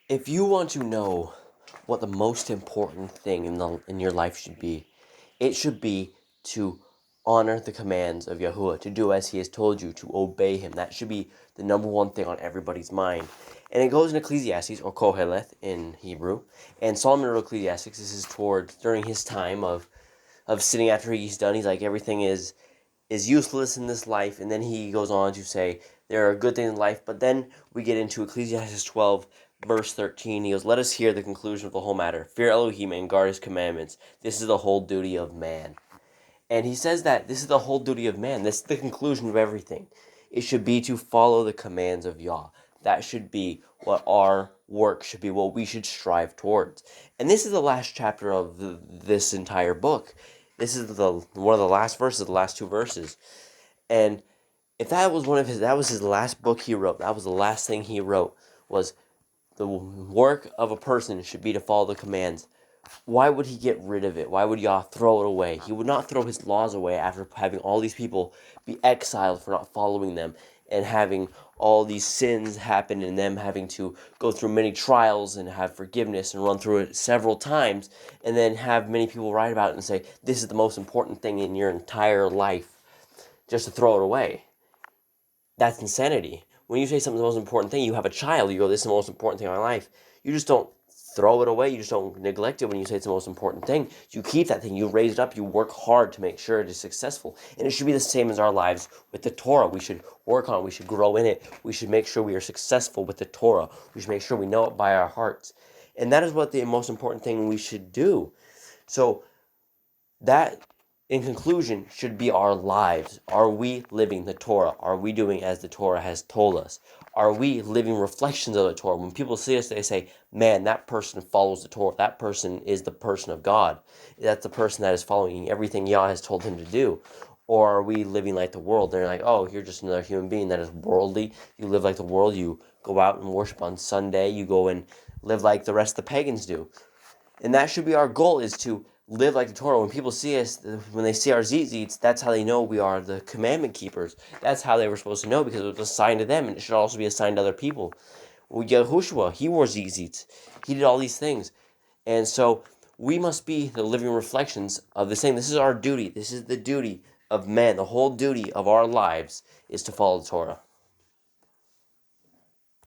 If you want to know what the most important thing in your life should be, it should be to honor the commands of Yahuwah, to do as He has told you, to obey Him. That should be the number one thing on everybody's mind. And it goes in Ecclesiastes, or Koheleth in Hebrew, and Solomon wrote Ecclesiastes. This is during his time of sitting after he's done. He's like, everything is useless in this life, and then he goes on to say there are good things in life. But then we get into Ecclesiastes 12 verse 13. He goes, let us hear the conclusion of the whole matter. Fear Elohim and guard His commandments. This is the whole duty of man. And he says that this is the whole duty of man. This is the conclusion of everything. It should be to follow the commands of Yah. That should be what our work should be, what we should strive towards. And this is the last chapter of this entire book. This is one of the last verses, the last two verses. And if that was that was his last book he wrote, that was the last thing he wrote, was the work of a person should be to follow the commands. Why would he get rid of it? Why would Yah throw it away? He would not throw his laws away after having all these people be exiled for not following them, and having all these sins happen, and them having to go through many trials and have forgiveness and run through it several times, and then have many people write about it and say, this is the most important thing in your entire life, just to throw it away. That's insanity. When you say something's the most important thing, you have a child, you go, this is the most important thing in my life. You just don't throw it away. You just don't neglect it when you say it's the most important thing. You keep that thing. You raise it up. You work hard to make sure it is successful. And it should be the same as our lives with the Torah. We should work on it. We should grow in it. We should make sure we are successful with the Torah. We should make sure we know it by our hearts. And that is what the most important thing we should do. So that, in conclusion, should be our lives. Are we living the Torah? Are we doing as the Torah has told us? Are we living reflections of the Torah? When people see us, they say, man, that person follows the Torah. That person is the person of God. That's the person that is following everything Yah has told him to do. Or are we living like the world? They're like, oh, you're just another human being that is worldly. You live like the world. You go out and worship on Sunday. You go and live like the rest of the pagans do. And that should be our goal, is to live like the Torah. When people see us, when they see our tzitzits, that's how they know we are the commandment keepers. That's how they were supposed to know, because it was a sign to them, and it should also be a sign to other people. Well, Yahushua, he wore tzitzits. He did all these things. And so we must be the living reflections of this thing. This is our duty. This is the duty of men. The whole duty of our lives is to follow the Torah.